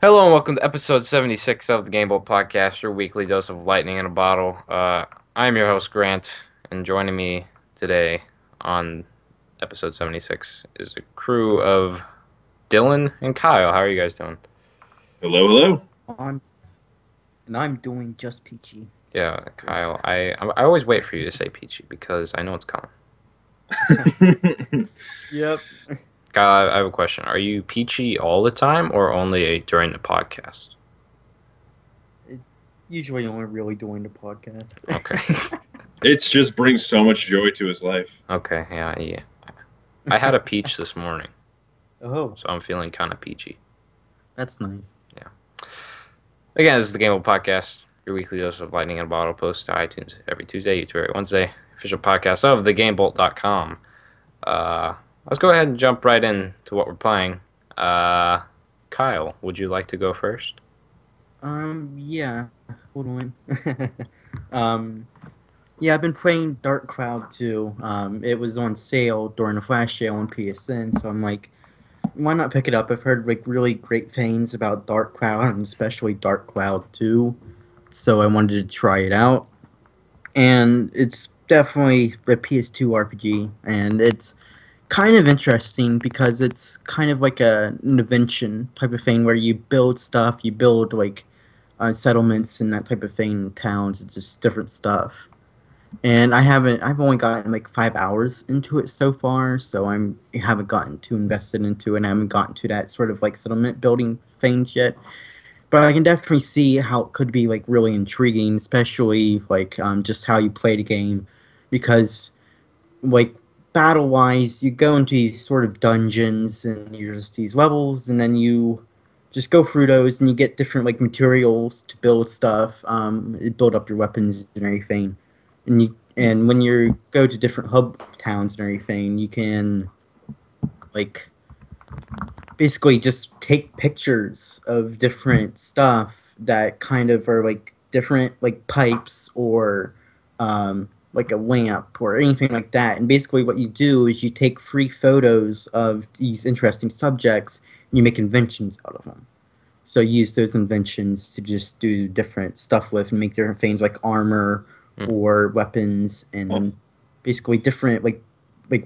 Hello and welcome to episode 76 of the Game Boat Podcast, your weekly dose of lightning in a bottle. I'm your host, Grant, and joining me today on episode 76 is a crew of Dylan and Kyle. How are you guys doing? Hello, hello. I'm doing just peachy. Yeah, Kyle, I always wait for you to say peachy because I know it's coming. Yep. Kyle, I have a question. Are you peachy all the time or only during the podcast? Usually only really doing the podcast. Okay. It just brings so much joy to his life. Okay, yeah. I had a peach this morning, Oh, so I'm feeling kind of peachy. that's nice. Again, this is the Game Boat Podcast, your weekly dose of lightning in a bottle, post to iTunes every Tuesday, YouTube every Wednesday, official podcast of thegamebolt.com. Let's go ahead and jump right into what we're playing. Kyle, would you like to go first? Yeah. Hold on. Yeah, I've been playing Dark Cloud 2. It was on sale during the flash sale on PSN, so I'm like, why not pick it up? I've heard like really great things about Dark Cloud, and especially Dark Cloud 2, so I wanted to try it out. And it's definitely a PS2 RPG, and it's kind of interesting because it's kind of like an invention type of thing where you build stuff, you build like settlements and that type of thing, towns, and just different stuff. And I've only gotten like 5 hours into it so far, so I haven't gotten too invested into it, and I haven't gotten to that sort of like settlement building things yet. But I can definitely see how it could be like really intriguing, especially like just how you play the game, because like battle wise, you go into these sort of dungeons and you're just these levels, and then you just go through those and you get different like materials to build stuff, build up your weapons and everything. And when you go to different hub towns and everything, you can like basically just take pictures of different stuff that kind of are like different like pipes or like a lamp or anything like that. And basically what you do is you take free photos of these interesting subjects and you make inventions out of them. So you use those inventions to just do different stuff with and make different things like armor or weapons and basically different like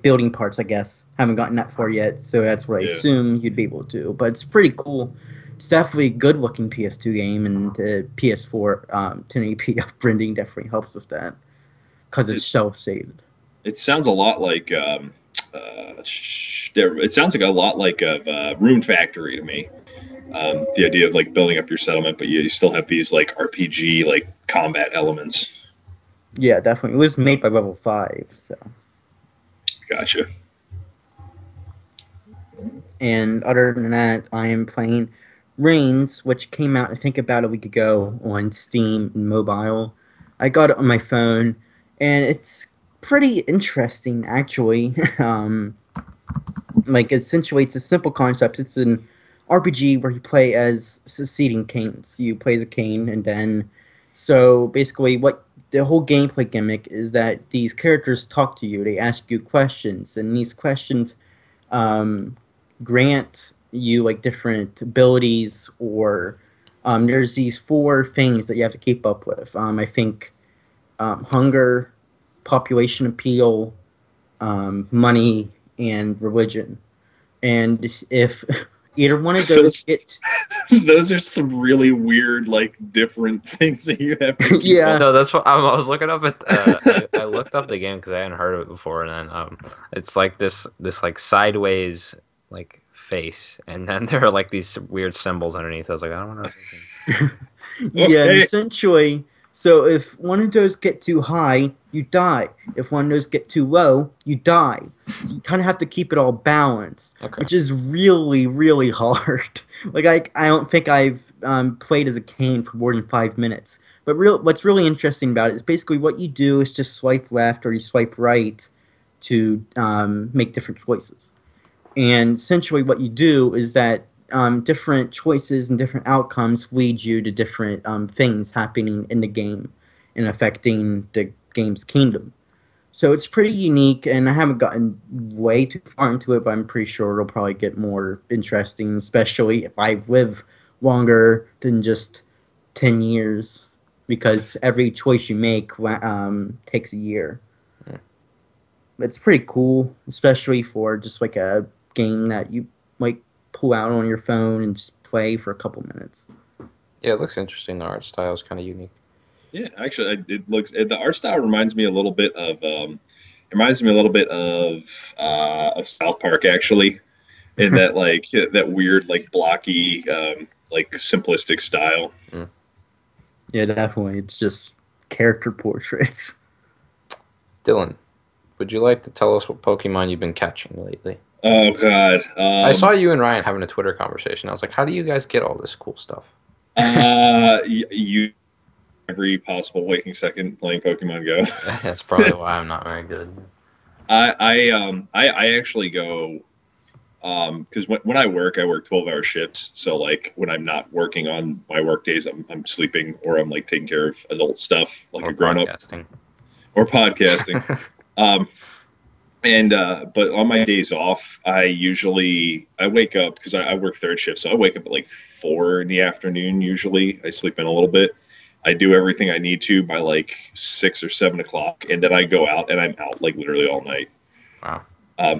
building parts, I guess. Haven't gotten that far yet, so that's what I assume you'd be able to. But it's pretty cool. It's definitely a good-looking PS2 game, and the PS4 1080p upbringing definitely helps with that because it's self-saved. It sounds a lot like it sounds like a lot like Rune Factory to me. The idea of like building up your settlement, but you still have these like RPG like combat elements. Yeah, definitely. It was made by Level 5, so. Gotcha. And other than that, I am playing Reigns, which came out, I think, about a week ago on Steam and mobile. I got it on my phone, and it's pretty interesting, actually. Like, essentially, it's a simple concept. It's an RPG where you play as succeeding Kanes. You play as a Kane, and then... So, basically, what the whole gameplay gimmick is that these characters talk to you. They ask you questions, and these questions grant you like different abilities, or there's these 4 things that you have to keep up with. I think hunger, population appeal, money, and religion. And if either one of those get... Those are some really weird, like, different things that you have to keep Yeah. up. No, that's what I was looking up at. I looked up the game because I hadn't heard of it before, and then it's like this like sideways like face, and then there are like these weird symbols underneath. I was like, I don't know. Yeah, Okay. essentially. So if one of those get too high, you die. If one of those get too low, you die. So you kind of have to keep it all balanced, Okay. which is really, really hard. Like I don't think I've played as a Kane for more than 5 minutes. But what's really interesting about it is basically what you do is just swipe left or you swipe right to make different choices. And essentially what you do is that different choices and different outcomes lead you to different things happening in the game and affecting the game's kingdom. So it's pretty unique, and I haven't gotten way too far into it, but I'm pretty sure it'll probably get more interesting, especially if I live longer than just 10 years, because every choice you make takes a year. Hmm. It's pretty cool, especially for just like a game that you like pull out on your phone and just play for a couple minutes. Yeah, it looks interesting. The art style is kind of unique. Yeah, actually, it looks the art style reminds me a little bit of it reminds me a little bit of South Park actually, in that like that weird like blocky like simplistic style. Mm. Yeah, definitely. It's just character portraits. Dylan, would you like to tell us what Pokemon you've been catching lately? Oh God, I saw you and Ryan having a Twitter conversation. I was like, how do you guys get all this cool stuff? you every possible waking second playing Pokemon Go. That's probably why I'm not very good. I actually go because when I work 12-hour shifts. So like when I'm not working on my work days, I'm sleeping or I'm like taking care of adult stuff like Or a grown up podcasting. or podcasting. Um, and but on my days off, I wake up because I work third shift, so I wake up at like 4 in the afternoon. Usually, I sleep in a little bit. I do everything I need to by like 6 or 7 o'clock, and then I go out and I'm out like literally all night. Wow.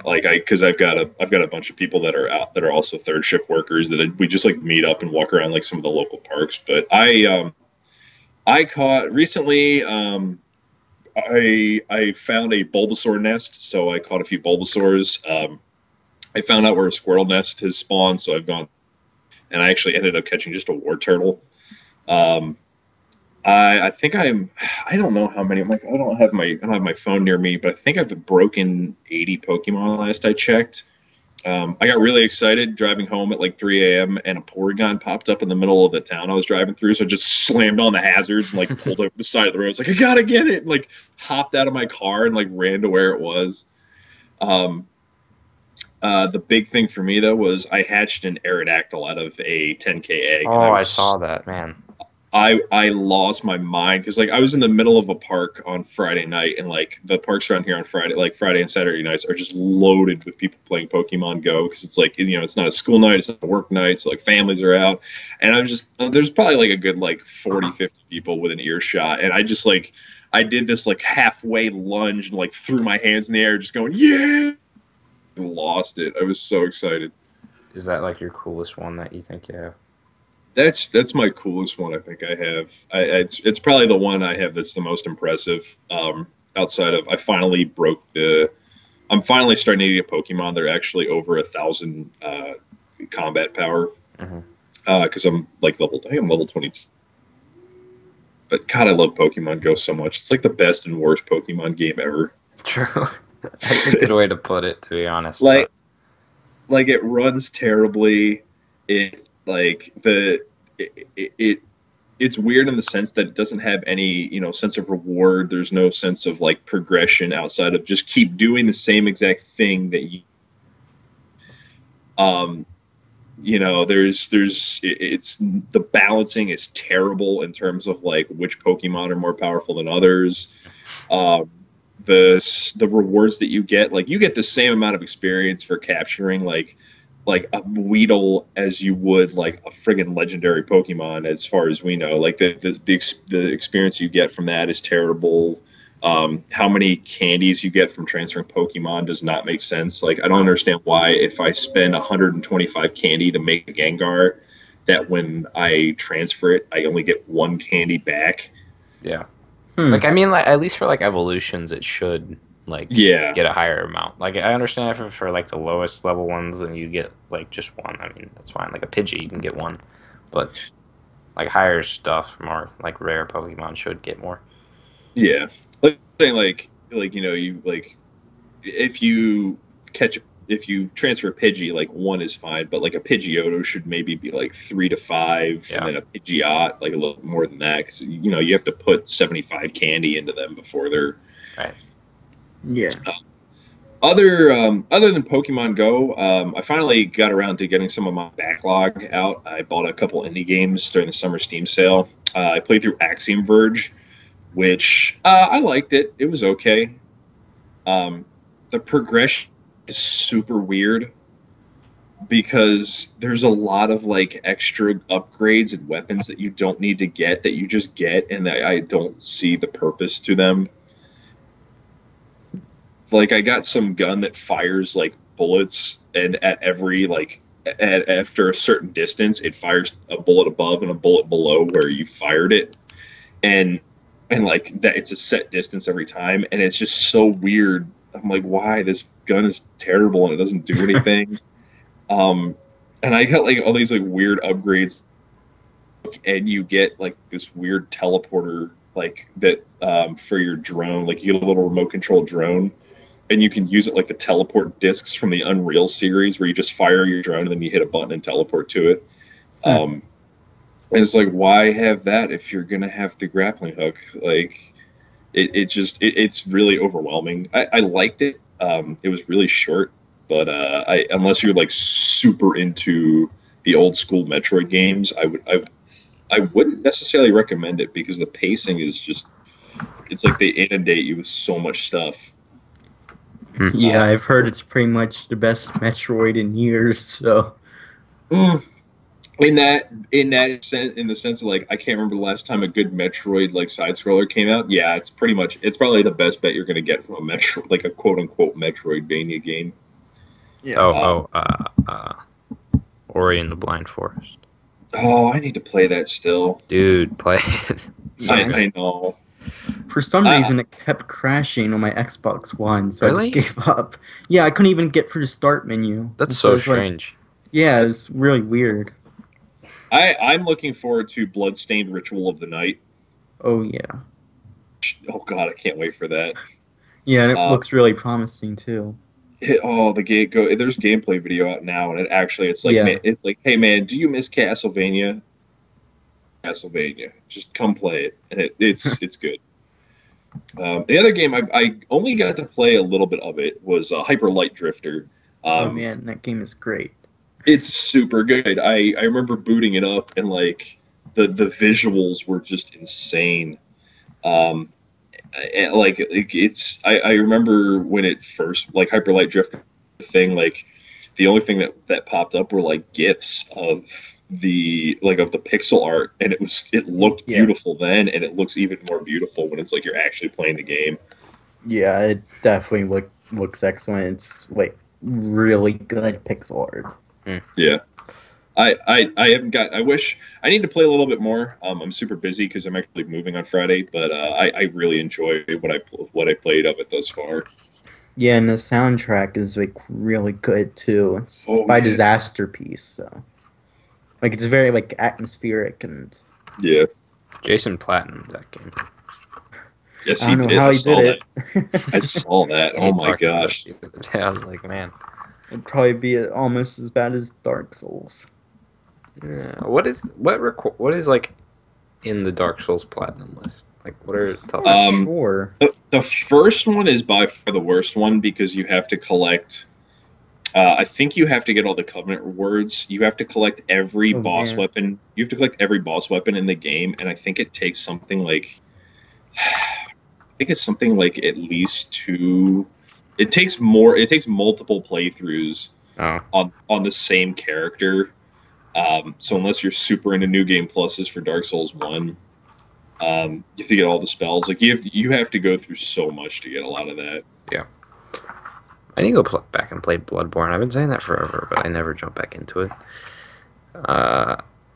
Like because I've got a bunch of people that are out that are also third shift workers that we just like meet up and walk around like some of the local parks. But I caught recently. I found a Bulbasaur nest, so I caught a few Bulbasaurs. I found out where a squirrel nest has spawned, so I've gone and I actually ended up catching just a war turtle. Um, I think I don't know how many. I don't have my phone near me, but I think I've broken 80 Pokemon last I checked. I got really excited driving home at like 3 a.m. and a Porygon popped up in the middle of the town I was driving through. So I just slammed on the hazards and like pulled over the side of the road. I was like, I gotta get it. And, like hopped out of my car and like ran to where it was. Um, the big thing for me though was I hatched an Aerodactyl out of a 10K egg, and Oh, I saw that, man. I lost my mind because like I was in the middle of a park on Friday night, and like the parks around here on Friday, like Friday and Saturday nights, are just loaded with people playing Pokemon Go because it's like it's not a school night, it's not a work night, so like families are out, and I'm just there's probably like a good like 40, 50 people with an earshot, and I just like I did this like halfway lunge and like threw my hands in the air, just going yeah, and lost it. I was so excited. Is that like your coolest one that you think you have? That's my coolest one. I think I have. It's probably the one I have that's the most impressive. Outside of I'm finally starting to get Pokemon. They're actually over 1,000 combat power. Because I'm like I think I'm level 20. But God, I love Pokemon Go so much. It's like the best and worst Pokemon game ever. True. That's a good way to put it, to be honest. Like it runs terribly. It like it's weird in the sense that it doesn't have any sense of reward. There's no sense of like progression outside of just keep doing the same exact thing that you it's the balancing is terrible in terms of like which Pokemon are more powerful than others. The rewards that you get, like you get the same amount of experience for capturing like a Weedle as you would like a friggin' legendary Pokemon, as far as we know. Like the experience you get from that is terrible. How many candies you get from transferring Pokemon does not make sense. Like I don't understand why if I spend 125 candy to make a Gengar, that when I transfer it, I only get one candy back. Yeah. Like I mean, like at least for like evolutions, it should like get a higher amount. Like I understand for like the lowest level ones, and you get like just one. I mean, that's fine. Like a Pidgey, you can get one, but like higher stuff, more like rare Pokemon should get more. Yeah, like saying you like if you transfer a Pidgey, like one is fine, but like a Pidgeotto should maybe be like 3 to 5, Yeah. and then a Pidgeot like a little more than that because you have to put 75 candy into them before they're right. Yeah. Other than Pokemon Go, I finally got around to getting some of my backlog out. I bought a couple indie games during the summer Steam sale. I played through Axiom Verge, which I liked it. It was okay. Um, the progression is super weird because there's a lot of like extra upgrades and weapons that you don't need to get that you just get, and that I don't see the purpose to them. Like I got some gun that fires like bullets, and at every like after a certain distance, it fires a bullet above and a bullet below where you fired it, and like that it's a set distance every time, and it's just so weird. I'm like, why this gun is terrible and it doesn't do anything. Um, and I got like all these like weird upgrades, and you get like this weird teleporter like that for your drone. Like you get a little remote control drone, and you can use it like the teleport discs from the Unreal series, where you just fire your drone and then you hit a button and teleport to it. And it's like, why have that if you're gonna have the grappling hook? Like, it's really overwhelming. I liked it. It was really short, but I unless you're like super into the old school Metroid games, I wouldn't necessarily recommend it because the pacing is just it's like they inundate you with so much stuff. Yeah, I've heard it's pretty much the best Metroid in years. So Mm, in the sense of like I can't remember the last time a good Metroid like side scroller came out. Yeah, it's probably the best bet you're gonna get from a Metro like a quote unquote Metroidvania game. yeah, Ori and the Blind Forest. Oh, I need to play that still. Dude, play it. I know. for some I, reason it kept crashing on my Xbox One, so Really? I just gave up. Yeah, I couldn't even get through the start menu. That's And so it's like- strange. yeah, it's really weird. I'm looking forward to Bloodstained Ritual of the Night. Oh yeah, Oh God, I can't wait for that. yeah, and it Uh, looks really promising too. the game go. There's gameplay video out now, and it's like Yeah. man, it's like, hey man, do you miss Castlevania? Castlevania, just come play it, and it's good. The other game I only got to play a little bit of it was Hyper Light Drifter. Oh man, that game is great. It's super good. I remember booting it up, and like the visuals were just insane. Um, I remember when it first like Hyper Light Drifter thing, like the only thing that popped up were like gifs of the pixel art, and it looked Yeah. beautiful then, and it looks even more beautiful when it's like you're actually playing the game. Yeah, it definitely looks excellent. It's like really good pixel art. Yeah. I haven't got. I wish I need to play a little bit more. I'm super busy because I'm actually moving on Friday, but I really enjoy what I played of it thus far. Yeah, and the soundtrack is like really good too. It's Oh, by yeah. Disaster Piece, so like it's very like atmospheric and Yeah. Jason Platinum, that game. Yes, I don't know did. how I he saw did that. it. I saw that. He Oh my talked about gosh. it the other day. I was like, man, It'd probably be almost as bad as Dark Souls. yeah. What is like in the Dark Souls Platinum list? Like, what are top? Sure. The first one is by far the worst one because you have to collect. I think you have to get all the Covenant rewards. You have to collect every Oh, boss man. weapon. You have to collect every boss weapon in the game, and I think it takes something like. I think it's something like at least two. It takes more. It takes multiple playthroughs Oh, on the same character. So unless you're super into New Game Pluses for Dark Souls 1, you have to get all the spells. Like you have to go through so much to get a lot of that. I need to go back and play Bloodborne. I've been saying that forever, but I never jump back into it.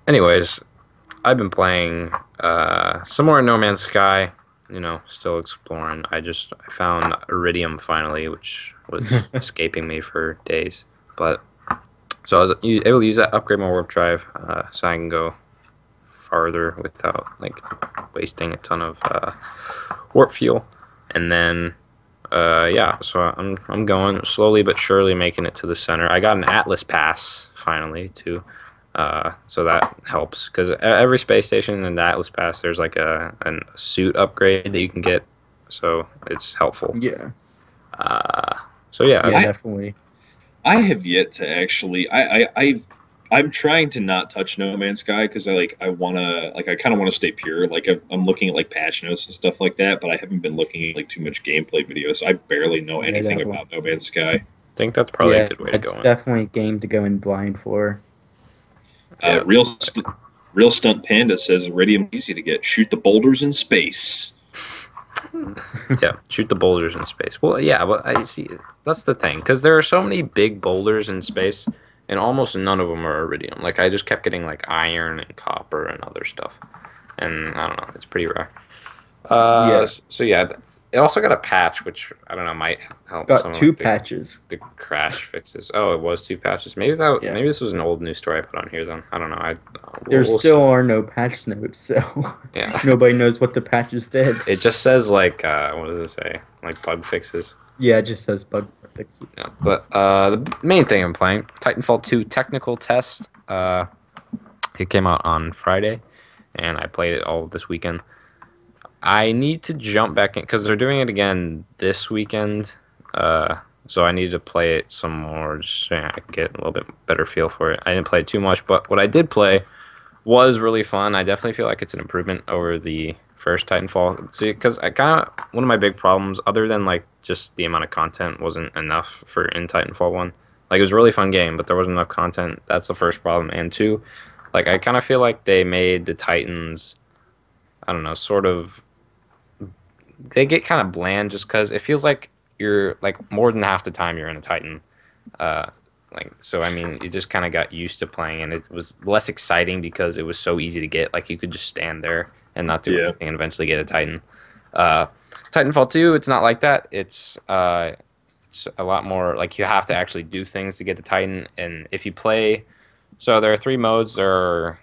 Anyways, I've been playing some more in No Man's Sky. You know, still exploring. I found Iridium finally, which was escaping me for days. But so I was able to use that, upgrade my warp drive, so I can go farther without like wasting a ton of warp fuel. And then yeah, so I'm going slowly but surely, making it to the center. I got an Atlas pass finally too. So that helps because every space station in the Atlas Pass there's like a suit upgrade that you can get, so it's helpful. Yeah. So yeah, Yeah, that's- definitely. I have yet to actually. I'm trying to not touch No Man's Sky because I kind of want to stay pure. Like I'm looking at like patch notes and stuff like that, but I haven't been looking at like too much gameplay videos. So I barely know Yeah, anything definitely. about No Man's Sky. I think that's probably a Yeah, good way to it's go in. definitely a game to go in blind for. Uh, Yeah, real Real Stunt Panda says Iridium easy to get. Shoot the boulders in space. yeah, shoot the boulders in space. Well, yeah, but I see that's the thing because there are so many big boulders in space, and almost none of them are iridium. Like I just kept getting like iron and copper and other stuff, and I don't know, it's pretty rare. Yeah, So yeah, it also got a patch, which I don't know might help some got of two like patches. the crash fixes. Oh, it was two patches. Yeah, Maybe this was an old news story I put on here. Then I don't know. there We'll see. still are no patch notes, so Yeah, nobody knows what the patches did. it just says like what does it say? Like bug fixes. Yeah, it just says bug fixes. Yeah, but the main thing I'm playing, Titanfall 2 technical test. It came out on Friday, and I played it all this weekend. I need to jump back in because they're doing it again this weekend. So I need to play it some more just so I can get a little bit better feel for it. I didn't play it too much, but what I did play was really fun. I definitely feel like it's an improvement over the first Titanfall. See, because I kind of one of my big problems, other than like just the amount of content wasn't enough for in Titanfall 1. Like it was a really fun game, but there wasn't enough content. That's the first problem. And two, like I kind of feel like they made the Titans, I don't know, sort of they get kind of bland just because it feels like you're like more than half the time you're in a Titan. Uh, like so, I mean, you just kind of got used to playing, and it was less exciting because it was so easy to get. Like you could just stand there and not do Yeah. anything, and eventually get a Titan. Uh, Titanfall 2, it's not like that. It's a lot more like you have to actually do things to get the Titan, and if you play, so there are three modes. There are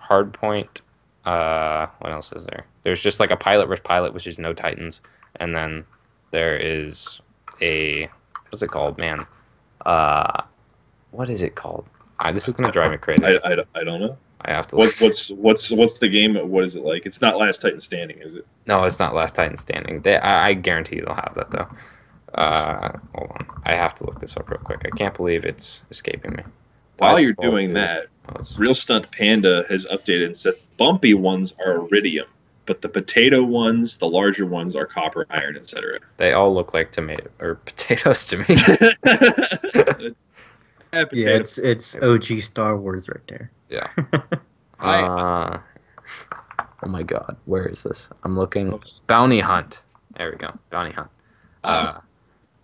hardpoint. What else is there? There's just like a pilot versus pilot, which is no Titans, and then there is a what's it called, man? Uh, what is it called? This is gonna drive me crazy. I don't know. I have to. What's the game? What is it like? It's not Last Titan Standing, is it? No, it's not Last Titan Standing. I guarantee you they'll have that though. Hold on. I have to look this up real quick. I can't believe it's escaping me. While you're Titanfall doing 2 that, was- Real Stunt Panda has updated and said bumpy ones are iridium, but the potato ones, the larger ones, are copper, iron, etc. They all look like tomato or potatoes to me. Yeah, Yeah, potato. it's OG Star Wars right there. Yeah. I- Oh my God, where is this? I'm looking. Bounty Hunt. There we go. Bounty Hunt.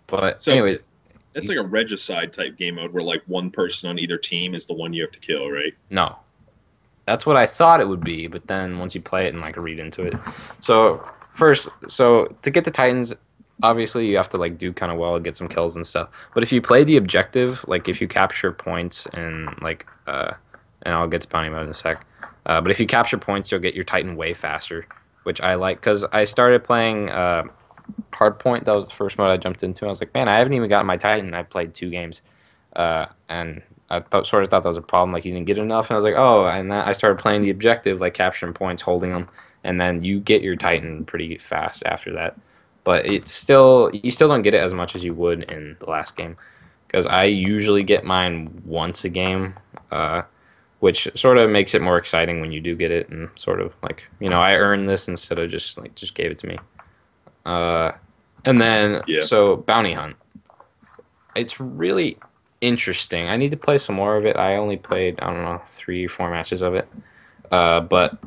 But So anyways, it's like a regicide type game mode where like one person on either team is the one you have to kill, right? no. That's what I thought it would be, but then once you play it and like read into it. So first, so to get the Titans, obviously you have to like do kind of well and get some kills and stuff. But if you play the objective, like if you capture points and like and I'll get to bounty mode in a sec. But if you capture points, you'll get your Titan way faster, which I like because I started playing Hardpoint. That was the first mode I jumped into. I was like, man, I haven't even gotten my Titan. I played 2 games, and I sort of thought that was a problem. Like you didn't get enough, and I was like, oh. And then I started playing the objective, like capturing points, holding them, and then you get your Titan pretty fast after that. But it's still you still don't get it as much as you would in the last game, because I usually get mine once a game, which sort of makes it more exciting when you do get it, and sort of like I earned this instead of just gave it to me. And then Yeah. so Bounty Hunt. It's really interesting. I need to play some more of it. I only played, I don't know, 3 or 4 matches of it. But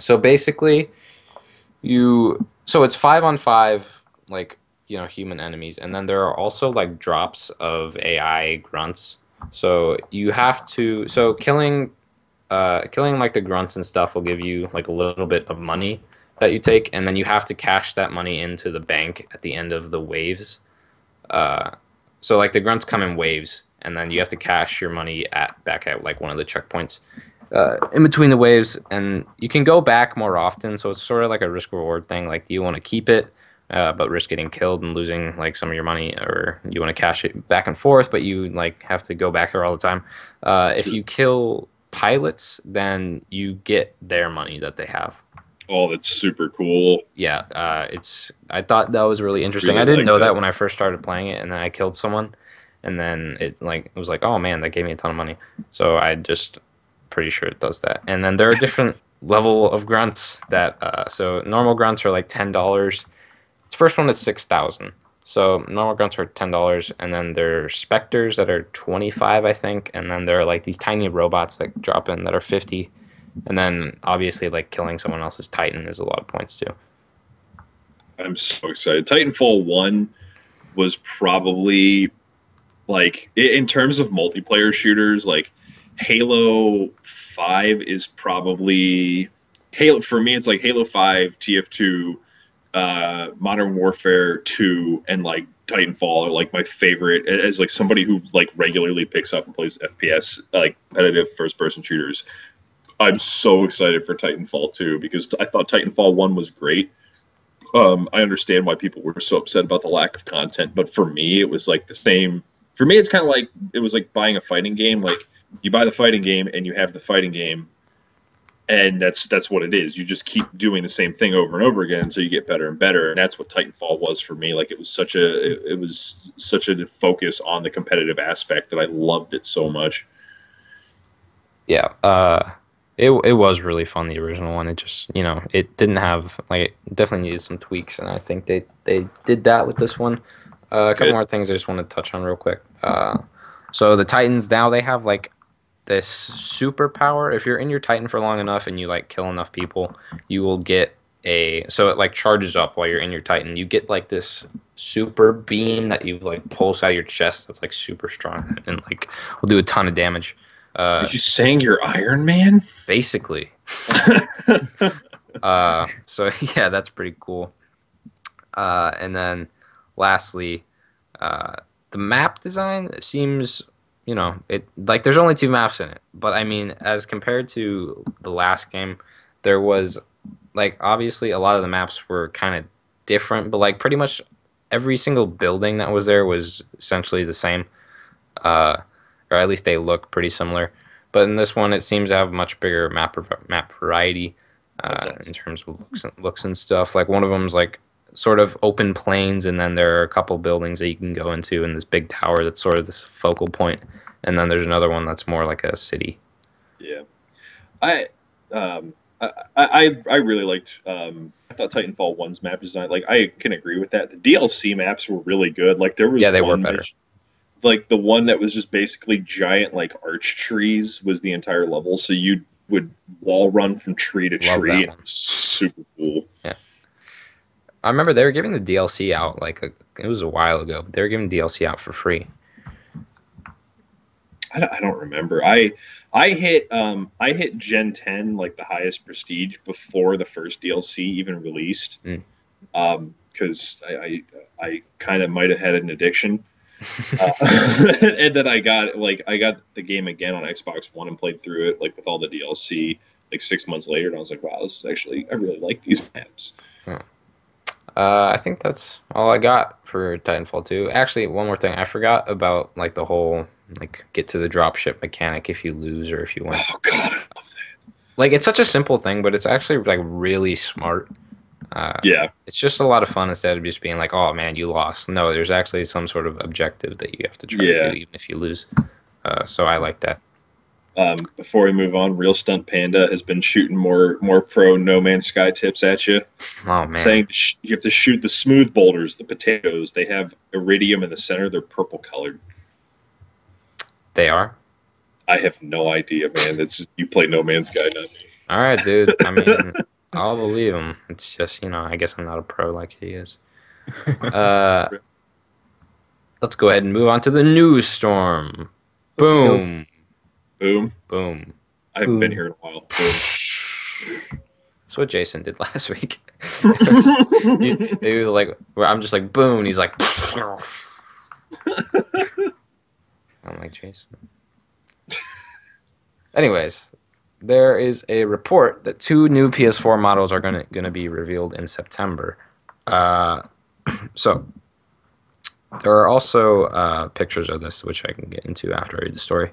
so basically so it's 5-on-5, like, human enemies, and then there are also like drops of AI grunts. So you have to killing like the grunts and stuff will give you like a little bit of money that you take, and then you have to cash that money into the bank at the end of the waves. So like the grunts come in waves, and then you have to cash your money back at like one of the checkpoints in between the waves, and you can go back more often. So it's sort of like a risk reward thing. Like, do you want to keep it, but risk getting killed and losing like some of your money, or you want to cash it back and forth, but you like have to go back there all the time. If you kill pilots, then you get their money that they have. Oh, that's super cool. Yeah, I thought that was really interesting. Really I didn't like know that. that when I first started playing it, and then I killed someone, and then it was like, oh man, that gave me a ton of money. So I just pretty sure it does that. And then there are different level of grunts that so normal grunts are like $10. The first one is 6,000. So normal grunts are $10, and then there are specters that are 25, I think, and then there are like these tiny robots that drop in that are 50, and then obviously like killing someone else's Titan is a lot of points too. I'm so excited. Titanfall 1 was probably like in terms of multiplayer shooters, like Halo 5 is probably Halo for me. It's like Halo 5, TF2, Modern Warfare 2, and like Titanfall are like my favorite. As like somebody who like regularly picks up and plays FPS, like competitive first person shooters, I'm so excited for Titanfall 2 because I thought Titanfall 1 was great. I understand why people were so upset about the lack of content, but for me, it was like the same. For me, it's kind of like it was like buying a fighting game. Like you buy the fighting game and you have the fighting game, and that's what it is. You just keep doing the same thing over and over again until you get better and better. And that's what Titanfall was for me. Like it was such a focus on the competitive aspect that I loved it so much. Yeah, it was really fun, the original one. It just, it didn't have like it definitely needed some tweaks, and I think they did that with this one. A couple Good. more things I just want to touch on real quick. So the Titans now they have like this superpower. If you're in your Titan for long enough and you like kill enough people, you will get so it like charges up while you're in your Titan. You get like this super beam that you like pulse out of your chest that's like super strong and like will do a ton of damage. Are you saying you're Iron Man? Basically. So yeah, that's pretty cool. And then lastly, the map design seems, it like there's only two maps in it, but I mean, as compared to the last game, there was like obviously a lot of the maps were kind of different, but like pretty much every single building that was there was essentially the same, uh, or at least they look pretty similar. But in this one, it seems to have much bigger map variety in terms of looks and stuff. Like one of them's like sort of open plains, and then there are a couple buildings that you can go into, and this big tower that's sort of this focal point. And then there's another one that's more like a city. Yeah, I I really liked. I thought Titanfall 1's map design. Like I can agree with that. The DLC maps were really good. Like there was Yeah, they were one better. like the one that was just basically giant like arch trees was the entire level. So you would wall run from tree to Love tree. that And it one. was super cool. Yeah, I remember they were giving the DLC out like it was a while ago, but they were giving DLC out for free. I don't remember. I hit Gen 10 like the highest prestige before the first DLC even released. Mm. Because I kind of might have had an addiction. And then I got the game again on Xbox One and played through it like with all the DLC like 6 months later, and I was like, wow, this is actually I really like these maps. Hmm. I think that's all I got for Titanfall 2. Actually, one more thing. I forgot about like the whole like get to the dropship mechanic if you lose or if you win. Oh god, Like it's such a simple thing, but it's actually like really smart. yeah, It's just a lot of fun instead of just being like, "Oh man, you lost." No, there's actually some sort of objective that you have to try to yeah. do, even if you lose. So I like that. Before we move on, Real Stunt Panda has been shooting more pro No Man's Sky tips at you, Oh man, saying you have to shoot the smooth boulders, the potatoes. They have iridium in the center. They're purple colored. they are. I have no idea, man. That's just, you play No Man's Sky, not me. All right, dude. I mean, I'll believe him. It's just I guess I'm not a pro like he is. Uh, let's go ahead and move on to the news storm. Boom, Boom. boom. I haven't been Boom. here in a while. That's what Jason did last week. He was like, where I'm just like, boom. And he's like, I'm like, Jason. Anyways, there is a report that two new PS4 models are gonna be revealed in September. Uh, so there are also pictures of this, which I can get into after I read the story.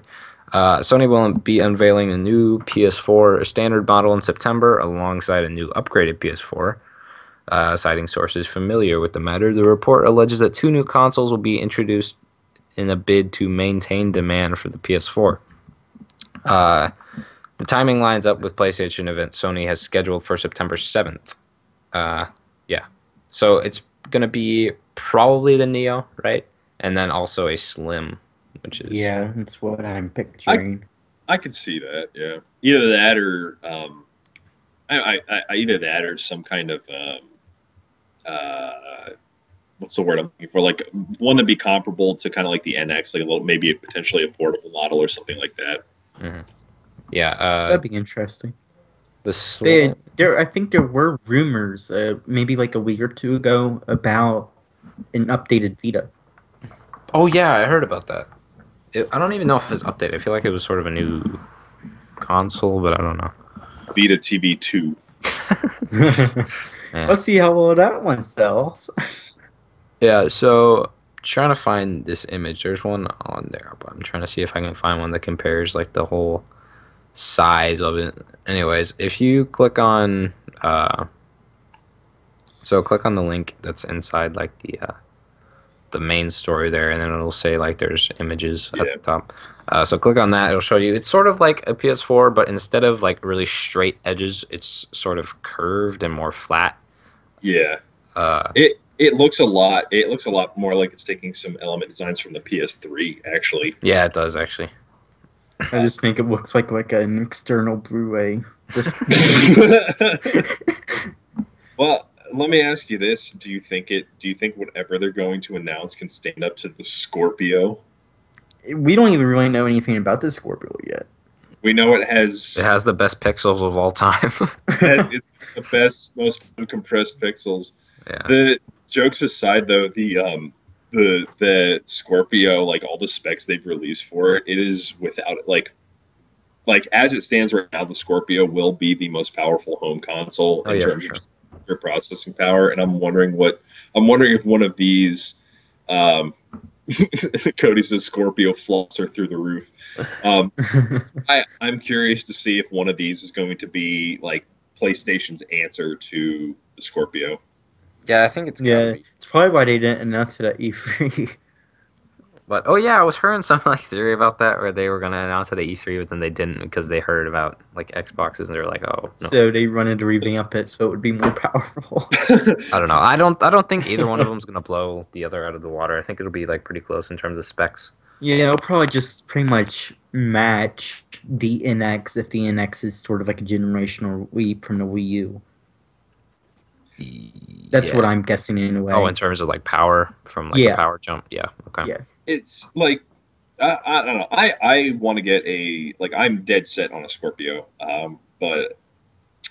Sony will be unveiling a new PS4 standard model in September alongside a new upgraded PS4. Citing sources familiar with the matter, the report alleges that two new consoles will be introduced in a bid to maintain demand for the PS4. Uh, the timing lines up with PlayStation event Sony has scheduled for September 7th. Yeah. So it's going to be probably the Neo, right? And then also a Slim, which is... Yeah, that's what I'm I picturing. I could see that. Yeah, either that or either that or some kind of uh, what's the word I'm looking for? Like one to be comparable to kind of like the NX, like a little maybe potentially a portable model or something like that. Mhm. Yeah. That'd be interesting. The Slim... I think there were rumors, maybe like a week or two ago, about an updated Vita. Oh, yeah, I heard about that. I don't even know if it's updated. I feel like it was sort of a new console, but I don't know. Vita TV 2. Yeah. Let's see how well that one sells. Yeah, so trying to find this image. There's one on there, but I'm trying to see if I can find one that compares like the whole size of it. Anyways, if you click on so click on the link that's inside like the main story there, and then it'll say like there's images at Yeah. the top. So click on that. It'll show you. It's sort of like a PS4, but instead of like really straight edges, it's sort of curved and more flat. Yeah. Uh, It looks a lot. It looks a lot more like it's taking some element designs from the PS3, actually. yeah, it does actually. I just think it looks like an external Blu-ray. Just Well, let me ask you this: Do you think whatever they're going to announce can stand up to the Scorpio? we don't even really know anything about this Scorpio yet. We know it has It has the best pixels of all time. it's the best, most uncompressed pixels. Yeah. The jokes aside, though, the Scorpio, like all the specs they've released for it, it is without like as it stands right now, the Scorpio will be the most powerful home console Oh, in yeah, for terms sure. of their processing power. And I'm wondering if one of these, Cody says Scorpio flops are through the roof. I'm curious to see if one of these is going to be like PlayStation's answer to the Scorpio. Yeah, I think it's gotta Yeah, be. it's probably why they didn't announce it at E3. But oh yeah, I was hearing some like theory about that where they were gonna announce it at E3, but then they didn't because they heard about like Xboxes and they were like, oh no. So they wanted to revamp it so it would be more powerful. I don't know. I don't think either one of them is gonna blow the other out of the water. I think it'll be like pretty close in terms of specs. Yeah, it'll probably just pretty much match the NX if the NX is sort of like a generational leap from the Wii U. That's Yeah. what I'm guessing in a way. Oh, in terms of like power from like a Yeah. power jump. Yeah. Okay. Yeah. It's like I don't know. I want to get a like I'm dead set on a Scorpio. But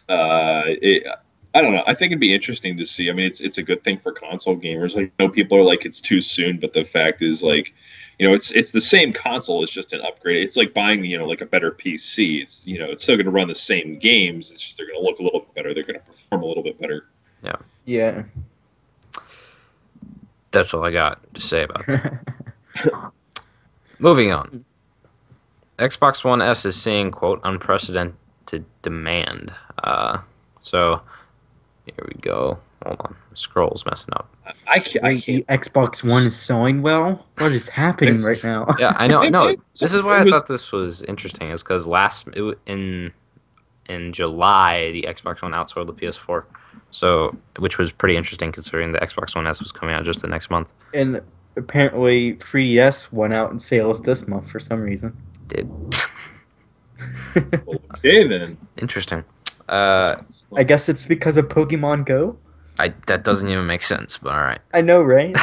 I don't know. I think it'd be interesting to see. I mean, it's a good thing for console gamers. I know people are like it's too soon, but the fact is like, it's the same console. It's just an upgrade. It's like buying like a better PC. It's it's still going to run the same games. It's just they're going to look a little bit better. They're going to perform a little bit better. Yeah. That's all I got to say about that. Moving on. Xbox One S is seeing, quote, unprecedented demand. So, here we go. Hold on. Scroll's messing up. I can't. Wait, the Xbox One is selling well? What is happening right now? Yeah, I know. No, this is why I It was- thought this was interesting. Is because in July the Xbox One outsold the PS4, so which was pretty interesting considering the Xbox One S was coming out just the next month. And apparently 3DS went out in sales this month for some reason. Did Okay then. interesting. I guess it's because of Pokemon Go? That doesn't even make sense, but all right. I know, right?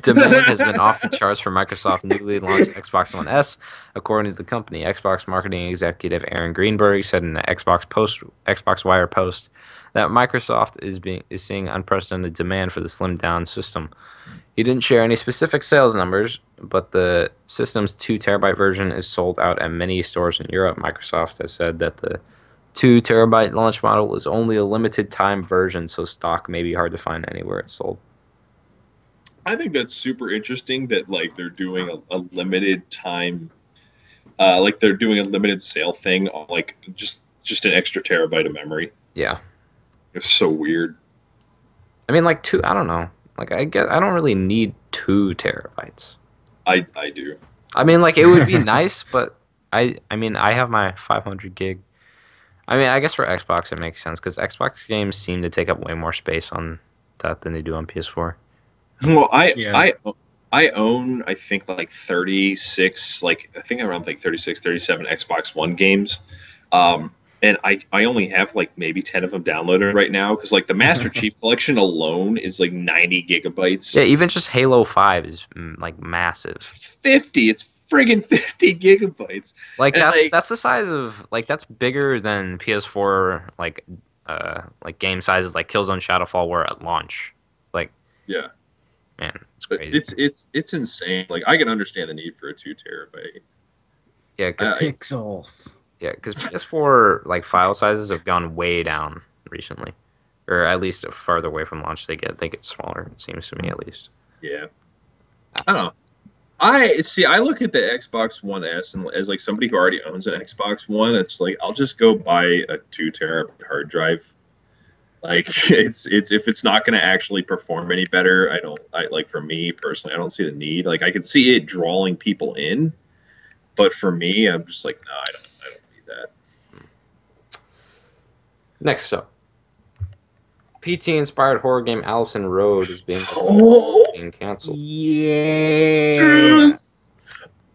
Demand has been off the charts for Microsoft's newly launched Xbox One S, according to the company. Xbox marketing executive Aaron Greenberg said in the Xbox Wire post that Microsoft is seeing unprecedented demand for the slimmed down system. He didn't share any specific sales numbers, but the system's 2 terabyte version is sold out at many stores in Europe. Microsoft has said that the 2 terabyte launch model is only a limited time version, so stock may be hard to find anywhere it's sold. I think that's super interesting that like they're doing a limited time, like they're doing a limited sale thing on like just an extra terabyte of memory. Yeah. It's so weird. I mean, like I don't know. Like I don't really need 2 terabytes. I do. I mean, like it would be nice, but I mean, I have my 500 gig. I mean, I guess for Xbox it makes sense because Xbox games seem to take up way more space on that than they do on PS4. Well, Yeah. I own I think like 36, like I think around like 36, 37 Xbox One games. And I only have like maybe 10 of them downloaded right now because like the Master Chief Collection alone is like 90 Yeah, gigabytes. even just Halo 5 is like It's massive. 50. It's friggin' 50 gigabytes. Like And like that's the size of like that's bigger than PS4 like game sizes like Killzone Shadowfall were at launch. Like, yeah, man, it's but crazy. it's insane. Like I can understand the need for a 2 terabyte. Yeah, I, Pixels. yeah, because PS4 like file sizes have gone way down recently, or at least farther away from launch they get. I think it's smaller. It seems to me at least. yeah, I don't know. I see. I look at the Xbox One S and as like somebody who already owns an Xbox One. It's like I'll just go buy a 2 terabyte hard drive. Like it's if it's not going to actually perform any better, I don't. I like for me personally, I don't see the need. Like I could see it drawing people in, but for me, I'm just like, no, I don't need that. Next up, PT-inspired horror game Allison Road is Oh, being canceled. Yeah. yes.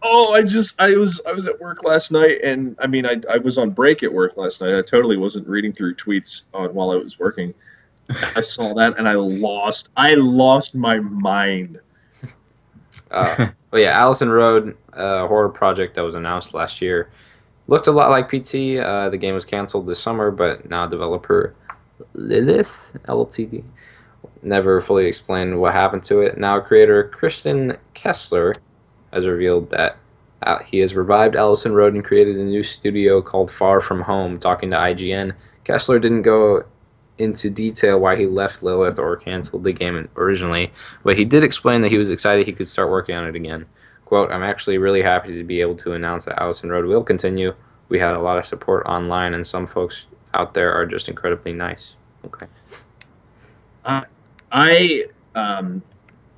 Oh, I was at work last night, and I mean I was on break at work last night. I totally wasn't reading through tweets on while I was working. I saw that and I lost my mind. But yeah, Allison Road, a horror project that was announced last year, looked a lot like PT. The game was canceled this summer, but now developer Lilith Ltd never fully explained what happened to it. Now creator Kristen Kessler has revealed that he has revived Allison Road and created a new studio called Far From Home. Talking to IGN, Kessler didn't go into detail why he left Lilith or canceled the game originally, but he did explain that he was excited he could start working on it again. Quote, I'm actually really happy to be able to announce that Allison Road will continue. We had a lot of support online, and some folks out there are just incredibly nice. Okay. I, I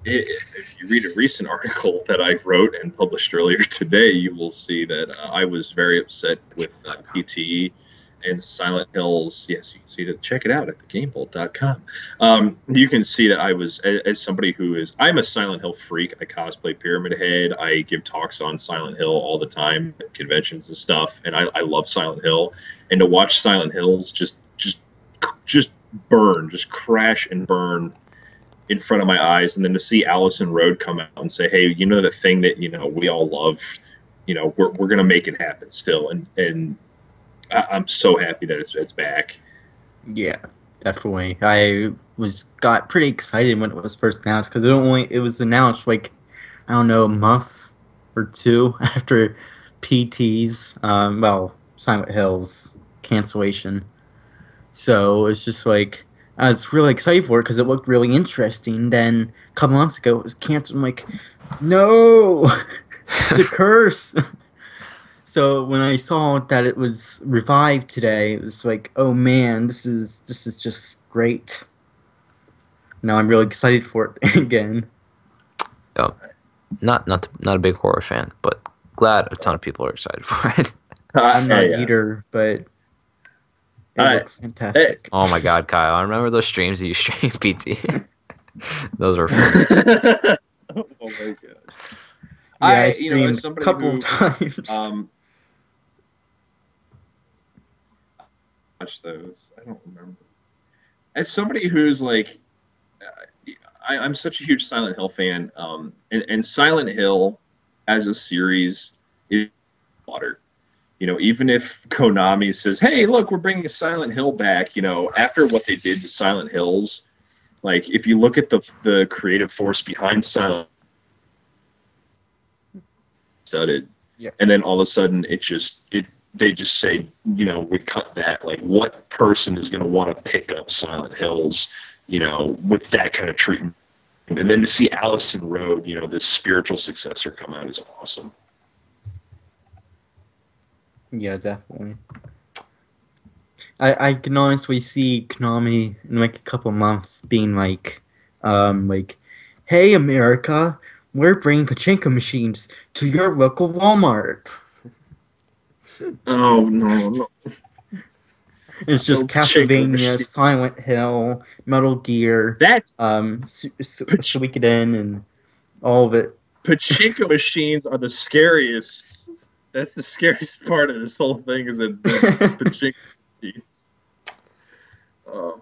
if you read a recent article that I wrote and published earlier today, you will see that I was very upset with PT and Silent Hills. Yes, you can see that. Check it out at thegamebolt.com. You can see that I was, as somebody who is, I'm a Silent Hill freak. I cosplay Pyramid Head. I give talks on Silent Hill all the time at conventions and stuff, and I love Silent Hill. And to watch Silent Hills just burn, just crash and burn in front of my eyes, and then to see Allison Road come out and say, "Hey, you know the thing that we all love, we're gonna make it happen still," and I'm so happy that it's back. Yeah, definitely. I got pretty excited when it was first announced because it was announced like I don't know a month or two after PT's Silent Hill's cancellation. So it's just like I was really excited for it because it looked really interesting. Then a couple months ago it was canceled. I'm like, no, it's a curse. So when I saw that it was revived today, it was like, oh man, this is just great. Now I'm really excited for it again. Oh, not a big horror fan, but glad a ton of people are excited for it. I'm not Yeah. either, but it I, looks fantastic. Oh my God, Kyle! I remember those streams that you streamed PT. Those were fun. oh my god. Yeah, I As streamed a somebody couple who of times. watched those, I don't remember. As somebody who's like, I'm such a huge Silent Hill fan, and Silent Hill as a series is water. Even if Konami says, "Hey, look, we're bringing Silent Hill back," after what they did to Silent Hills, like if you look at the creative force behind Silent studded, Yeah. and then all of a sudden they just say, we cut that. Like, what person is going to want to pick up Silent Hills, with that kind of treatment? And then to see Allison Road, this spiritual successor come out is awesome. Yeah, definitely. I can honestly see Konami in like a couple months being like, hey America, we're bringing pachinko machines to your local Walmart. Oh no, no, It's no just Pachinko Castlevania, machine. Silent Hill, Metal Gear, That's Pach- Suikoden, and all of it. Pachinko machines are the scariest. That's the scariest part of this whole thing is that the Pachinko machines. Oh.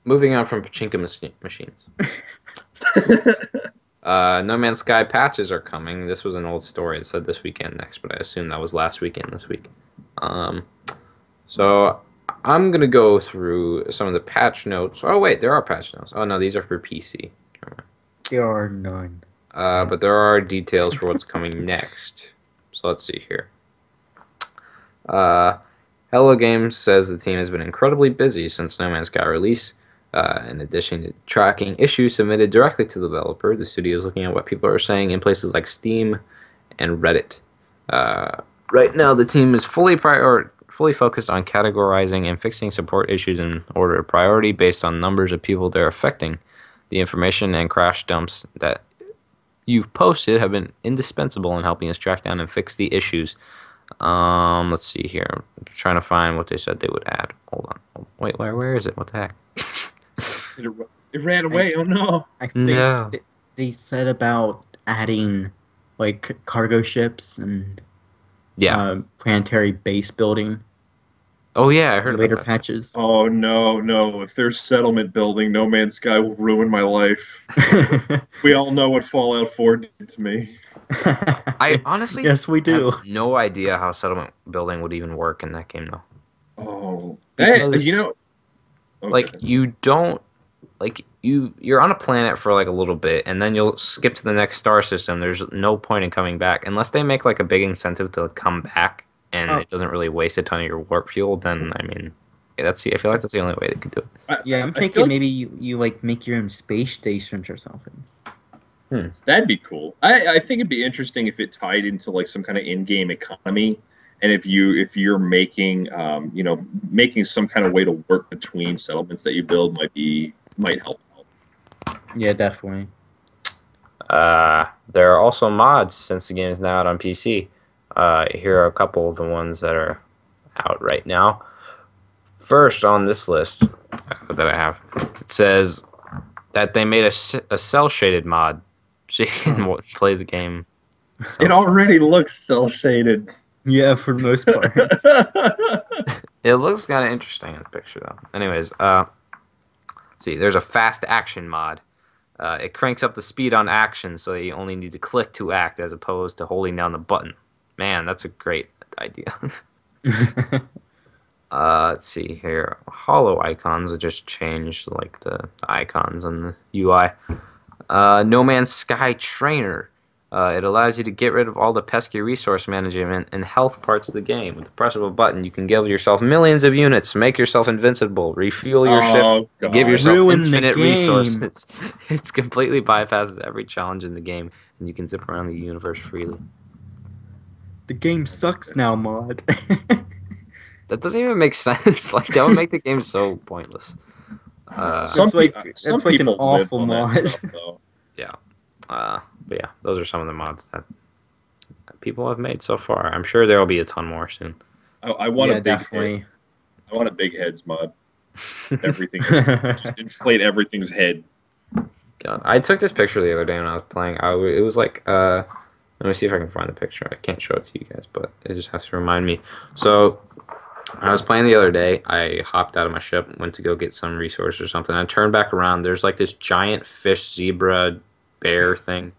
Moving on from pachinko machines. No Man's Sky patches are coming. This was an old story. It said this weekend next, but I assume that was last weekend this week. Um, so I'm gonna go through some of the patch notes. Oh wait, there are patch notes. Oh no, these are for PC. There are none. But there are details for what's coming next. So let's see here. Uh, Hello Games says the team has been incredibly busy since No Man's Sky release. In addition to tracking issues submitted directly to the developer, the studio is looking at what people are saying in places like Steam and Reddit. Right now, the team is fully focused on categorizing and fixing support issues in order of priority based on numbers of people they're affecting. The information and crash dumps that you've posted have been indispensable in helping us track down and fix the issues. Let's see here. I'm trying to find what they said they would add. Hold on. Wait, where is it? What the heck? It ran away. Oh no. I think No. they said about adding like cargo ships and Yeah. planetary base building Oh yeah, I heard in about later that. patches. Oh no, no. If there's settlement building, No Man's Sky will ruin my life. We all know what Fallout 4 did to me. I honestly Yes, we do. have no idea how settlement building would even work in that game though. Oh, hey, Because you know. Okay. Like you don't you're on a planet for like a little bit and then you'll skip to the next star system. There's no point in coming back unless they make like a big incentive to come back and Oh. it doesn't really waste a ton of your warp fuel, then I mean I feel like that's the only way they could do it. Yeah, I'm I thinking feel like maybe you like make your own space stations or something. that'd be cool. I think it'd be interesting if it tied into like some kind of in-game economy, and if you're making making some kind of way to work between settlements that you build might help. Yeah, definitely. There are also mods since the game is now out on PC. Here are a couple of the ones that are out right now. First on this list that I have, it says that they made a cell shaded mod so you can play the game. It already looks cel shaded. Yeah, for the most part. It looks kind of interesting in the picture though. Anyways, let's see, there's a fast action mod. It cranks up the speed on action so you only need to click to act as opposed to holding down the button. Man, that's a great idea. Let's see here. Hollow icons are just changed like the icons on the UI. No Man's Sky Trainer. It allows you to get rid of all the pesky resource management and health parts of the game. With the press of a button, you can give yourself millions of units, make yourself invincible, refuel your ship, Oh give god. yourself Ruin the infinite game. resources. It completely bypasses every challenge in the game, and you can zip around the universe freely. The game sucks now, mod. That doesn't even make sense. Like that would make the game so pointless. That's like an People live awful on that mod. stuff, though. Yeah. But yeah, those are some of the mods that people have made so far. I'm sure there will be a ton more soon. I want Yeah, a big definitely. head. I want a big heads mod. Everything. Just inflate everything's head. God, I took this picture the other day when I was playing. It was like, let me see if I can find the picture. I can't show it to you guys, but it just has to remind me. So, I was playing the other day. I hopped out of my ship, went to go get some resource or something. I turned back around. There's like this giant fish, zebra, bear thing,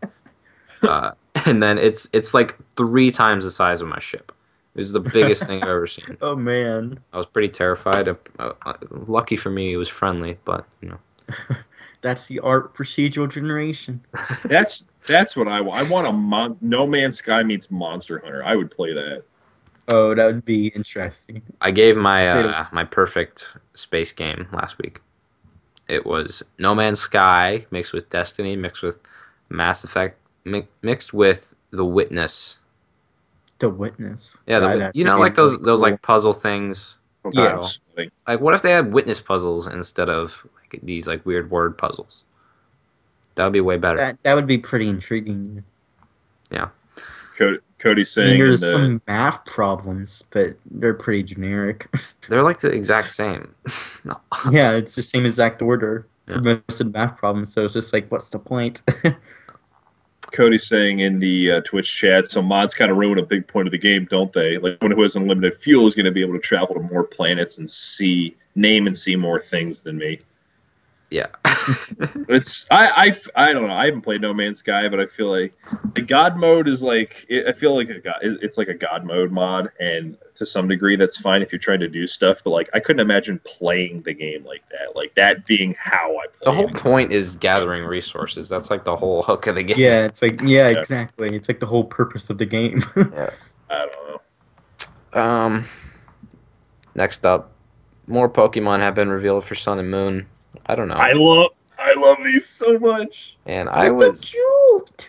and then it's like 3 times the size of my ship. It was the biggest thing I've ever seen. Oh man, I was pretty terrified. Lucky for me, it was friendly, but you know. that's the art procedural generation. That's what I want. I want No Man's Sky meets Monster Hunter. I would play that. Oh, that would be interesting. I gave Say my the my least. perfect space game last week. It was No Man's Sky mixed with Destiny, mixed with Mass Effect, mixed with The Witness. The Witness. Yeah, That'd you actually know, be like those really like cool. puzzle things. Oh, Yeah. God, I'm sweating. Like, what if they had witness puzzles instead of like these like weird word puzzles? That would be way better. That would be pretty intriguing. Yeah. Cody's I mean, saying in there's the some math problems, but they're pretty generic. They're like the exact same. No. Yeah, it's the same exact order for Yeah. most of the math problems. So it's just like, what's the point? Cody's saying in the Twitch chat, so mods kind of ruin a big point of the game, don't they? Like someone who has unlimited fuel is going to be able to travel to more planets and name and see more things than me. Yeah. I don't know. I haven't played No Man's Sky, but I feel like the God mode is like I feel like it's like a God mode mod, and to some degree that's fine if you're trying to do stuff. But like I couldn't imagine playing the game like that being how I play. The whole it. point is gathering resources. That's like the whole hook of the game. Yeah, it's like exactly. It's like the whole purpose of the game. Yeah. I don't know. Next up, more Pokemon have been revealed for Sun and Moon. I don't know. I love these so much. And They're so cute.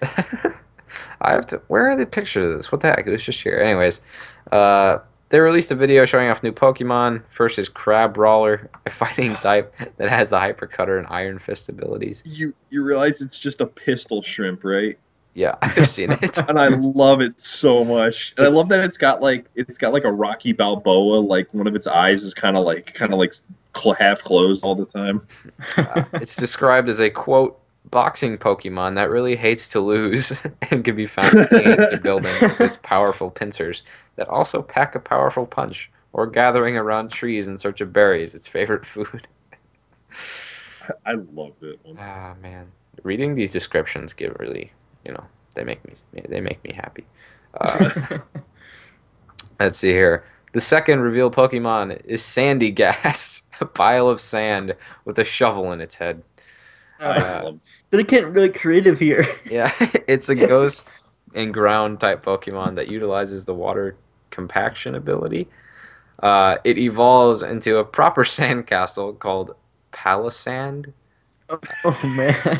I have to. Where are the pictures of this? What the heck? It was just here. Anyways, they released a video showing off new Pokemon. First is Crab Brawler, a fighting type that has the Hyper Cutter and Iron Fist abilities. You realize it's just a pistol shrimp, right? Yeah, I've seen it. And I love it so much. And I love that it's got like a Rocky Balboa, like one of its eyes is kind of like half closed all the time. It's described as a quote boxing Pokemon that really hates to lose and can be found into building with its powerful pincers that also pack a powerful punch or gathering around trees in search of berries, its favorite food. I loved it. Ah, man, reading these descriptions give really, they make me happy. Let's see here. The second revealed Pokemon is Sandy Gas, a pile of sand with a shovel in its head. They're getting really creative here. Yeah, it's a ghost and ground type Pokemon that utilizes the water compaction ability. It evolves into a proper sandcastle called Palisand. Oh man.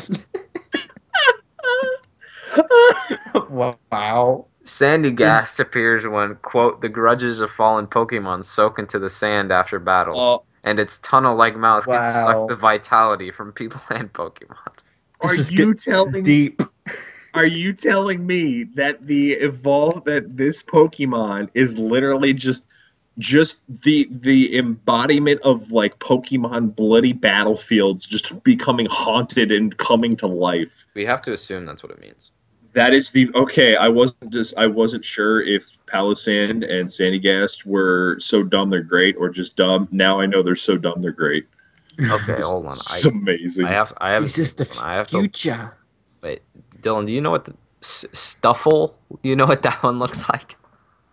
Wow. Sandy Gas appears when, quote, the grudges of fallen Pokemon soak into the sand after battle, and its tunnel-like mouth can suck the vitality from people and Pokemon. Are you telling me that that this Pokemon is literally just the embodiment of like Pokemon bloody battlefields just becoming haunted and coming to life? We have to assume that's what it means. That is okay. I wasn't sure if Palisand and Sandygast were so dumb they're great or just dumb. Now I know they're so dumb they're great. Okay, hold on. It's amazing. I have. This is the future. Wait, Dylan, do you know what the Stuffle? Do you know what that one looks like?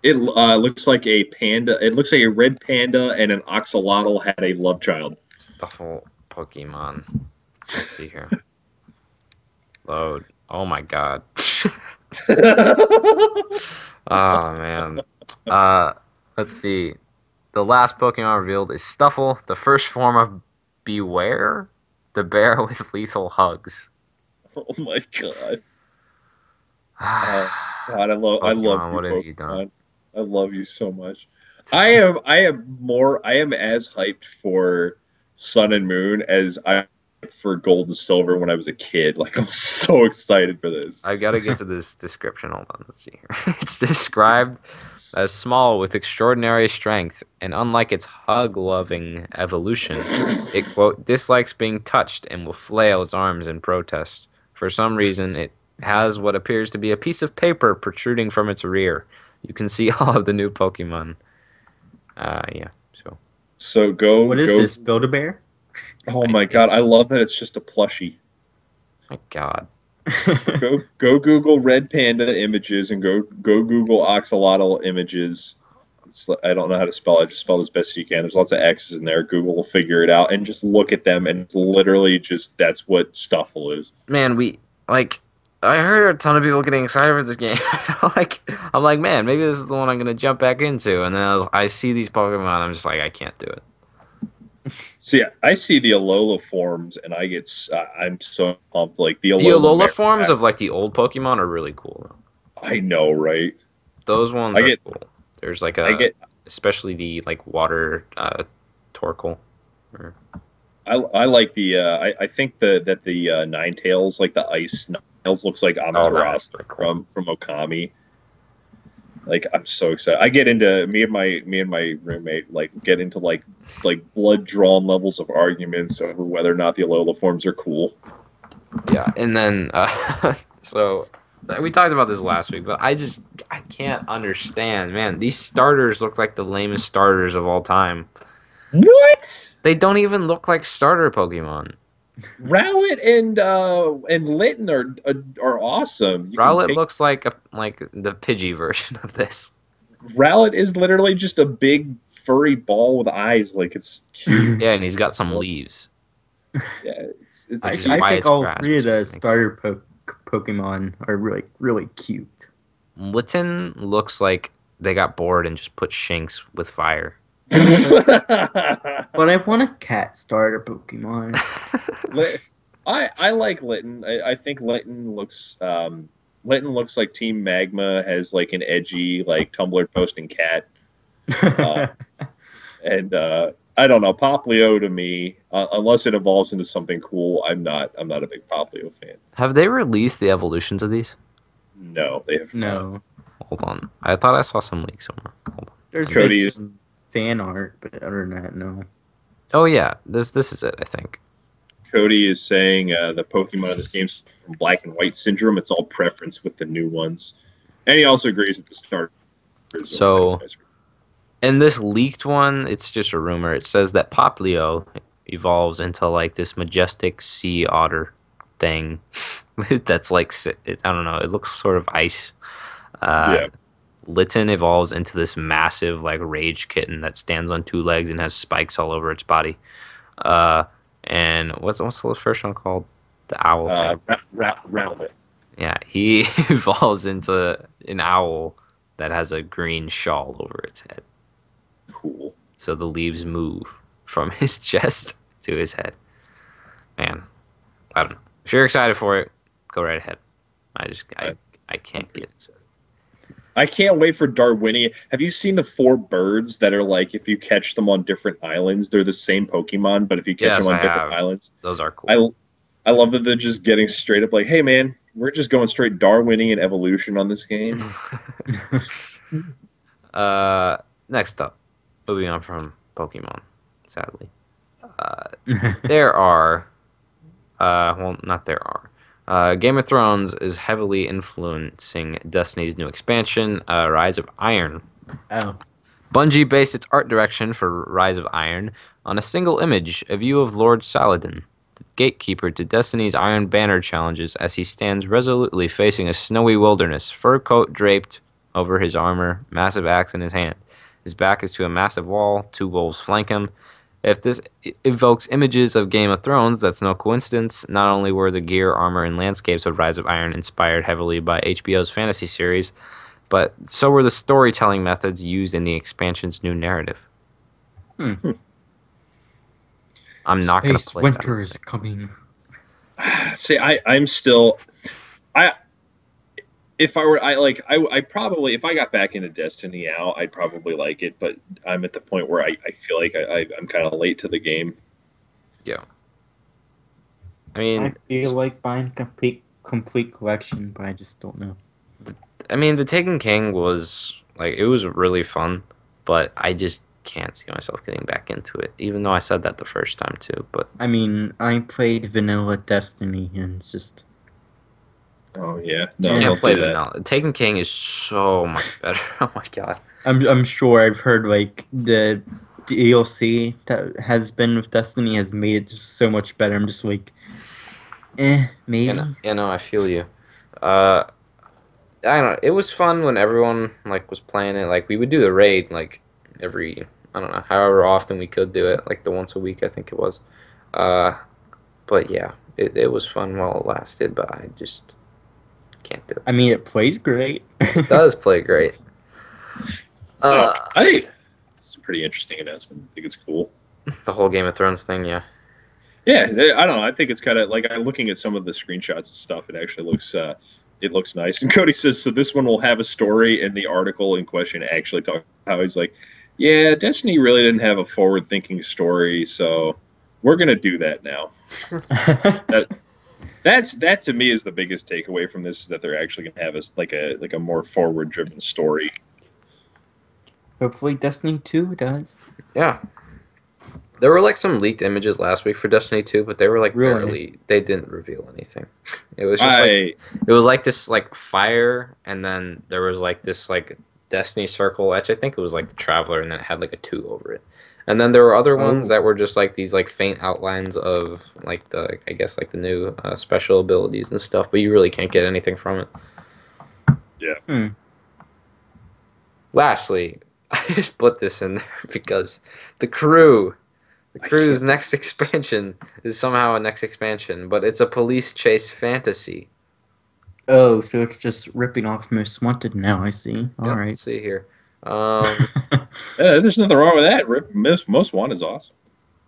It looks like a panda. It looks like a red panda and an oxalotl had a love child. Stuffle Pokemon. Let's see here. Load. Oh my god. Oh man. Let's see. The last Pokemon revealed is Stuffle, the first form of Beware, the bear with lethal hugs. Oh my god. God, I love you, what have you done? I love you so much. I am as hyped for Sun and Moon as I for Gold and Silver when I was a kid. Like, I'm so excited for this. I gotta get to this description. Hold on, let's see here. It's described as small with extraordinary strength, and unlike its hug-loving evolution, it, quote, dislikes being touched and will flail its arms in protest. For some reason, it has what appears to be a piece of paper protruding from its rear. You can see all of the new Pokemon. Yeah, So go... What is this, Build-A-Bear? Oh my god, I love that it's just a plushie. My god. Go Google red panda images and go Google oxalotl images. I don't know how to spell it. Just spell it as best as you can. There's lots of X's in there. Google will figure it out and just look at them, and it's literally just that's what Stuffle is. Man, I heard a ton of people getting excited for this game. I'm like, man, maybe this is the one I'm gonna jump back into. And then I see these Pokemon, I'm just like, I can't do it. See, I see the Alola forms, and I'm so pumped. Like the Alola forms of like the old Pokemon are really cool. Though. I know, right? Those ones are cool. There's like especially the like water Torkoal. I like the I think that the Ninetales, like the ice Ninetales, looks like Oh, that looks Amaterasu pretty cool. from Okami. Like I'm so excited. I get into me and my roommate like get into like blood drawn levels of arguments over whether or not the Alola forms are cool. Yeah, and then so we talked about this last week, but I can't understand, man. These starters look like the lamest starters of all time. What? They don't even look like starter Pokemon. Rowlet and Litten are awesome. You can Rowlet take looks like the Pidgey version of this. Rowlet is literally just a big furry ball with eyes. Like it's cute. Yeah, and he's got some leaves, Yeah, it's I, which is I cute. why think it's all grass, three of which the doesn't make sense. starter Pokemon are really cute. Litten looks like they got bored and just put Shinx with fire. But I want a cat starter Pokemon. I like Litten. I think Litten looks like Team Magma has like an edgy like Tumblr posting cat. Uh, and I don't know Poplio to me, unless it evolves into something cool. I'm not a big Poplio fan. Have they released the evolutions of these? No, they have not. No, Hold on. I thought I saw some leaks somewhere. Hold on. there's been Cody is some fan art, but other than that, no. Oh yeah, this is it, I think. Cody is saying the Pokemon in this game's from Black and White syndrome. It's all preference with the new ones, and he also agrees that the starters are pretty So nice. in this leaked one, it's just a rumor. It says that Poplio evolves into like this majestic sea otter thing that's like I don't know. It looks sort of ice. Uh, Yeah. Litten evolves into this massive like rage kitten that stands on two legs and has spikes all over its body. Uh, and what's the first one called? The owl thing. Rowlet. Yeah, he evolves into an owl that has a green shawl over its head. Cool. So the leaves move from his chest to his head. Man, I don't know. If you're excited for it, go right ahead. I can't get it. I can't wait for Darwinian. Have you seen the four birds that are like if you catch them on different islands, they're the same Pokemon, but if you catch Yes, them on I different have. islands, Those are cool. I love that they're just getting straight up like, hey man, we're just going straight Darwinian evolution on this game. Next up, moving on from Pokemon, sadly. Uh, there are, well, not there are. Game of Thrones is heavily influencing Destiny's new expansion, Rise of Iron. Oh, Bungie based its art direction for Rise of Iron on a single image, a view of Lord Saladin, the gatekeeper to Destiny's Iron Banner challenges as he stands resolutely facing a snowy wilderness, fur coat draped over his armor, massive axe in his hand. His back is to a massive wall, two wolves flank him. If this evokes images of Game of Thrones, that's no coincidence. Not only were the gear, armor, and landscapes of Rise of Iron inspired heavily by HBO's fantasy series, but so were the storytelling methods used in the expansion's new narrative. hmm. I'm not gonna Space play winter that. is coming. See, I'm still I if I were I probably if I got back into Destiny now, I'd probably like it, but I'm at the point where I feel like I'm kind of late to the game. Yeah. I I mean, feel like buying complete collection, but I just don't know. the Taken King was like it was really fun, but I just can't see myself getting back into it. Even though I said that the first time too, but I mean, I played vanilla Destiny, and it's just Oh yeah, you no, eh. can't don't play do that. vanilla. Taken King is so much better. Oh my god. I'm sure I've heard like the DLC that has been with Destiny has made it just so much better. I'm just like, maybe. I feel you. Uh, I don't know. It was fun when everyone like was playing it. Like we would do the raid like every I don't know however often we could do it. Like the once a week I think it was. Uh, but yeah, it was fun while it lasted. But I just can't do it. I mean, it plays great. It does play great. It's a pretty interesting announcement. I think it's cool. The whole Game of Thrones thing, yeah. Yeah, I don't know. I think it's kind of like I'm looking at some of the screenshots and stuff. It looks nice. And Cody says, so this one will have a story, and the article in question actually talks how he's like, yeah, Destiny really didn't have a forward-thinking story, so we're gonna do that now. That that to me is the biggest takeaway from this is that they're actually gonna have a more forward driven story. Hopefully, Destiny 2 does. Yeah. There were like some leaked images last week for Destiny 2, but they were like Really? barely. They didn't reveal anything. It was just like I it was like this like fire, and then there was like this like Destiny circle etch. I think it was like the Traveler, and then it had like a 2 over it. And then there were other ones Oh. that were just like these like faint outlines of like the I guess like the new special abilities and stuff, but you really can't get anything from it. yeah. Hmm. Lastly, I just put this in there because the crew. The I crew's can't- next expansion is somehow a next expansion, but it's a police chase fantasy. Oh, so it's just ripping off Most Wanted now, I see. All Yep, right. let's see here. Um, There's nothing wrong with that. Most Wanted is awesome.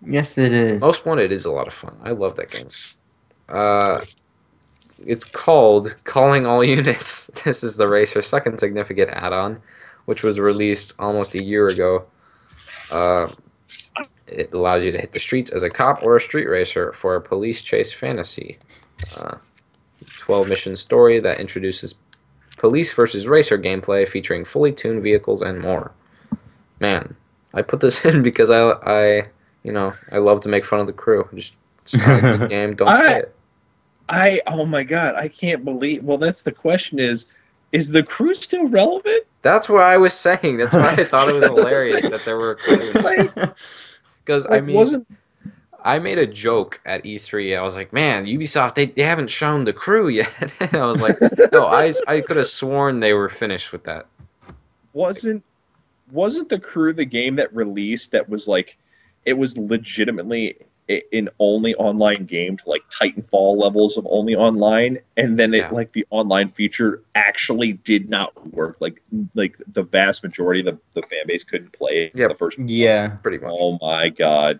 Yes, it is. Most Wanted is a lot of fun. I love that game. It's called Calling All Units. This is the Racer second significant add-on, which was released almost a year ago. It allows you to hit the streets as a cop or a street racer for a police chase fantasy. 12 mission story that introduces police versus racer gameplay featuring fully tuned vehicles and more. Man, I put this in because I love to make fun of the crew. Just it's not a good game. Don't play it. Oh my god, I can't believe. Well, that's the question: is the crew still relevant? That's what I was saying. That's why I thought it was hilarious that there were crew. Like, Because I like mean, wasn't I made a joke at E3. I was like, man, Ubisoft, they haven't shown the crew yet. And I was like, no, I could have sworn they were finished with that. wasn't wasn't the crew the game that released that was like it was legitimately an only online game to like Titanfall levels of only online, and then it Yeah. like the online feature actually did not work. Like the vast majority of the fan base couldn't play it. Yep. The first. Yeah. Pretty much. Oh my god,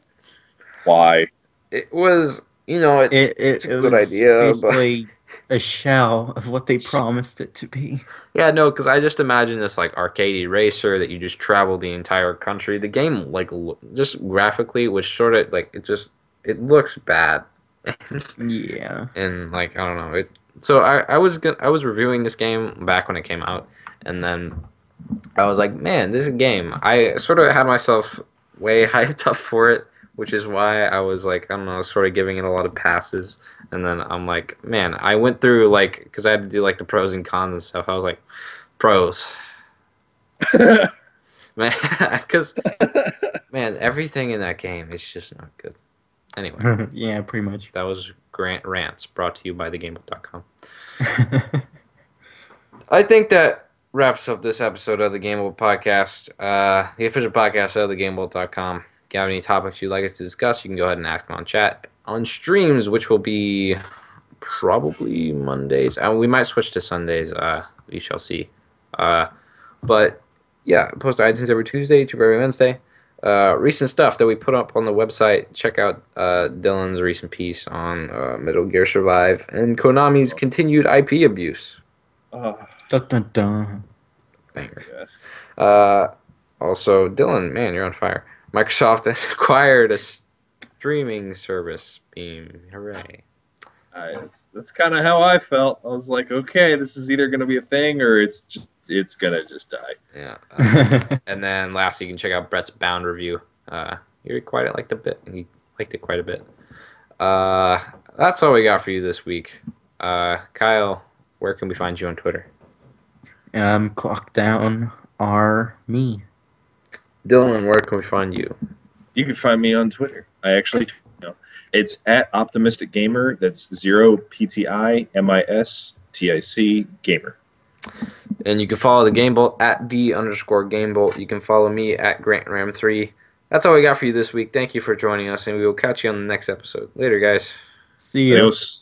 why? It was, it's a good was idea, but basically a shell of what they promised it to be. yeah, no, because I just imagine this like arcadey racer that you just travel the entire country. The game, like, just graphically was sort of like it looks bad, Yeah. and like I don't know it. So I was reviewing this game back when it came out, and then I was like, man, this is a game. I sort of had myself way hyped up for it, which is why I was like, I don't know, sort of giving it a lot of passes. And then I'm like, man, I went through like, because I had to do like the pros and cons and stuff. I was like, pros, man, because man, everything in that game is just not good. Anyway, Yeah, pretty much. that was Grant Rants brought to you by thegamebook.com. I think that wraps up this episode of the Gameable Podcast, the official podcast of thegameable.com. If you have any topics you'd like us to discuss, you can go ahead and ask them on chat. On streams, which will be probably Mondays. We might switch to Sundays. We shall see. But yeah, post to iTunes every Tuesday, YouTube every Wednesday. Recent stuff that we put up on the website. Check out Dylan's recent piece on Metal Gear Survive and Konami's continued IP abuse. Oh, Dun, dun, dun. Banger. yeah. Also, Dylan, man, you're on fire. Microsoft has acquired a streaming service, Beam. Hooray. That's kind of how I felt. I was like, okay, this is either going to be a thing or it's going to just die. Yeah. And then lastly, you can check out Brett's Bound review. He quite liked He liked it quite a bit. That's all we got for you this week. Kyle, where can we find you on Twitter? Clock down are me. Dylan, where can we find you? You can find me on Twitter. I actually, it's at Optimistic Gamer. That's 0PTIMISTIC Gamer. And you can follow the Game Bolt at @the_Game Bolt. You can follow me at GrantRam3. That's all we got for you this week. Thank you for joining us, and we will catch you on the next episode. Later, guys. See ya. Adios.